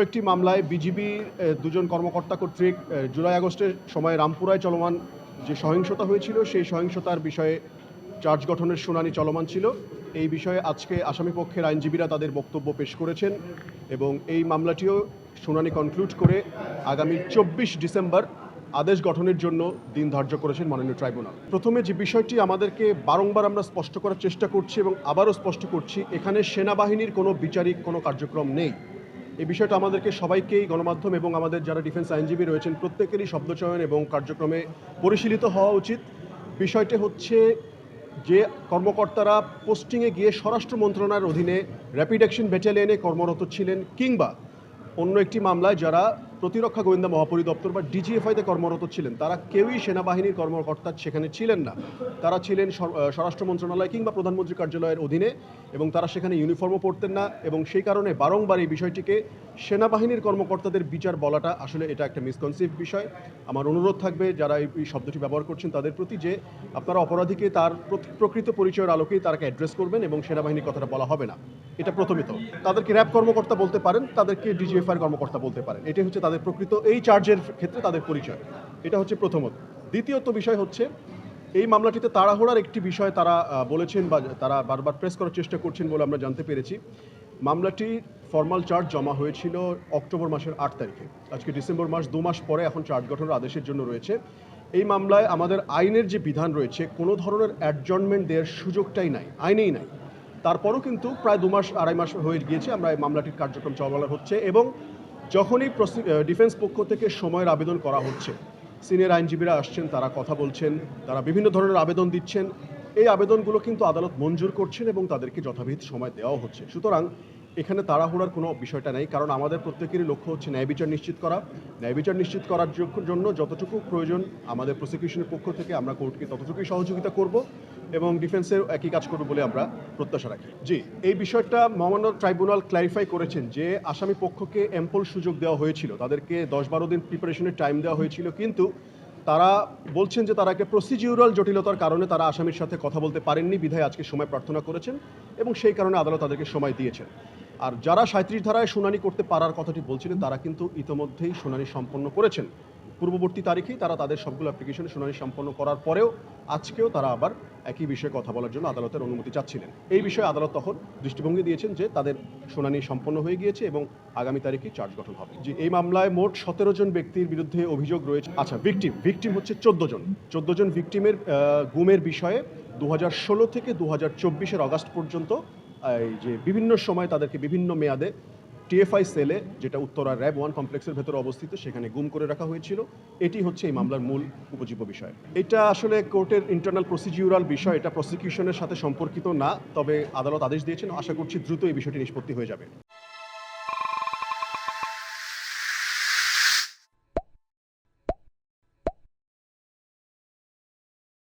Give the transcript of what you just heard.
একটি মামলায় বিজিবি দুজন কর্মকর্তা কর্তৃক জুলাই আগস্টের সময় রামপুরায় চলমান যে সহিংসতা হয়েছিল সেই সহিংসতার বিষয়ে চার্জ গঠনের শুনানি চলমান ছিল। এই বিষয়ে আজকে আসামিপক্ষের আইনজীবীরা তাদের বক্তব্য পেশ করেছেন এবং এই মামলাটিও শুনানি কনক্লুড করে আগামী 24 ডিসেম্বর আদেশ গঠনের জন্য দিন ধার্য করেছেন মাননীয় ট্রাইব্যুনাল। প্রথমে যে বিষয়টি আমাদেরকে বারংবার আমরা স্পষ্ট করার চেষ্টা করছি এবং আবারও স্পষ্ট করছি, এখানে সেনাবাহিনীর কোনো বিচারিক কোনো কার্যক্রম নেই। এই বিষয়টা আমাদেরকে সবাইকেই, গণমাধ্যম এবং আমাদের যারা ডিফেন্স আইনজীবী রয়েছেন প্রত্যেকেরই শব্দচয়ন এবং কার্যক্রমে পরিশীলিত হওয়া উচিত। বিষয়টি হচ্ছে যে কর্মকর্তারা পোস্টিংয়ে গিয়ে স্বরাষ্ট্র মন্ত্রণালয়ের অধীনে র্যাপিড অ্যাকশন ব্যাটালিয়নে কর্মরত ছিলেন কিংবা অন্য একটি মামলায় যারা প্রতিরক্ষা গোয়েন্দা মহাপরিদপ্তর বা ডিজিএফআইতে কর্মরত ছিলেন, তারা কেউই সেনাবাহিনীর কর্মকর্তা সেখানে ছিলেন না। তারা ছিলেন স্বরাষ্ট্র মন্ত্রণালয় কিংবা প্রধানমন্ত্রী কার্যালয়ের অধীনে এবং তারা সেখানে ইউনিফর্মও পরতেন না এবং সেই কারণে বারংবার এই বিষয়টিকে সেনাবাহিনীর কর্মকর্তাদের বিচার বলাটা আসলে এটা একটা মিসকনসিভ বিষয়। আমার অনুরোধ থাকবে যারা এই শব্দটি ব্যবহার করছেন তাদের প্রতি যে আপনারা অপরাধীকে তার প্রকৃত পরিচয়ের আলোকেই তারাকে অ্যাড্রেস করবেন এবং সেনাবাহিনীর কথাটা বলা হবে না। এটা প্রথমত। তাদেরকে র্যাব কর্মকর্তা বলতে পারেন, তাদেরকে ডিজিএফআইয়ের কর্মকর্তা বলতে পারেন। এটাই হচ্ছে তাদের প্রকৃত এই চার্জের ক্ষেত্রে তাদের পরিচয়। এটা হচ্ছে প্রথমত। দ্বিতীয়ত বিষয় হচ্ছে এই মামলাটিতে তাড়াহুড়ার একটি বিষয় তারা বলেছেন বা তারা বারবার প্রেস করার চেষ্টা করছেন বলে আমরা জানতে পেরেছি। মামলাটি ফর্মাল চার্জ জমা হয়েছিল অক্টোবর মাসের 8 তারিখে। আজকে ডিসেম্বর মাস, 2 মাস পরে এখন চার্জ গঠনের আদেশের জন্য রয়েছে। এই মামলায় আমাদের আইনের যে বিধান রয়েছে কোনো ধরনের অ্যাডজর্নমেন্ট দেওয়ার সুযোগটাই নাই, আইনেই নাই। তারপরও কিন্তু প্রায় 2 মাস, আড়াই মাস হয়ে গিয়েছে আমরা এই মামলাটির কার্যক্রম চলমান হচ্ছে এবং যখনই ডিফেন্স পক্ষ থেকে সময়ের আবেদন করা হচ্ছে, সিনিয়র আইনজীবীরা আসছেন, তারা কথা বলছেন, তারা বিভিন্ন ধরনের আবেদন দিচ্ছেন। এই আবেদনগুলো কিন্তু আদালত মঞ্জুর করছেন এবং তাদেরকে যথাবিহিত সময় দেওয়াও হচ্ছে। সুতরাং এখানে তাড়াহুড়ার কোনো বিষয়টা নেই, কারণ আমাদের প্রত্যেকেরই লক্ষ্য হচ্ছে ন্যায় বিচার নিশ্চিত করা। ন্যায় বিচার নিশ্চিত করার জন্য যতটুকু প্রয়োজন আমাদের প্রসিকিউশনের পক্ষ থেকে আমরা কোর্টকে ততটুকুই সহযোগিতা করব এবং ডিফেন্সের একই কাজ করব বলে আমরা প্রত্যাশা রাখি। জি, এই বিষয়টা মহামান্য ট্রাইব্যুনাল ক্ল্যারিফাই করেছেন যে আসামি পক্ষকে অ্যাম্পল সুযোগ দেওয়া হয়েছিল, তাদেরকে 10-12 দিন প্রিপারেশনের টাইম দেওয়া হয়েছিল, কিন্তু তারা বলছেন যে তারা একটা প্রসিডিউরাল জটিলতার কারণে তারা আসামির সাথে কথা বলতে পারেননি, বিধায় আজকে সময় প্রার্থনা করেছেন এবং সেই কারণে আদালত তাদেরকে সময় দিয়েছেন। আর যারা 37 ধারায় শুনানি করতে পারার কথাটি বলছিলেন তারা কিন্তু ইতোমধ্যেই শুনানি সম্পন্ন করেছেন। পূর্ববর্তী তারিখেই তারা তাদের সবগুলো অ্যাপ্লিকেশনে শুনানি সম্পন্ন করার পরেও আজকেও তারা আবার একই বিষয়ে কথা বলার জন্য আদালতের অনুমতি চাচ্ছিলেন। এই বিষয়ে আদালত তখন দৃষ্টিভঙ্গি দিয়েছেন যে তাদের শুনানি সম্পন্ন হয়ে গিয়েছে এবং আগামী তারিখেই চার্জ গঠন হবে। যে এই মামলায় মোট 17 জন ব্যক্তির বিরুদ্ধে অভিযোগ রয়েছে। আচ্ছা, ভিকটিম হচ্ছে 14 জন ভিকটিমের গুমের বিষয়ে 2016 থেকে 2024 অগাস্ট পর্যন্ত এই যে বিভিন্ন সময় তাদেরকে বিভিন্ন মেয়াদে টিএফআই সেলে, যেটা উত্তরা র্যাব 1 কমপ্লেক্সের ভেতরে অবস্থিত, সেখানে গুম করে রাখা হয়েছিল। এটি হচ্ছে এই মামলার মূল উপজীব্য বিষয়। এটা আসলে কোর্টের ইন্টারনাল প্রসিডিউরাল বিষয়, এটা প্রসিকিউশনের সাথে সম্পর্কিত না, তবে আদালত আদেশ দিয়েছেন, আশা করছি দ্রুত এই বিষয়টি নিষ্পত্তি হয়ে যাবে।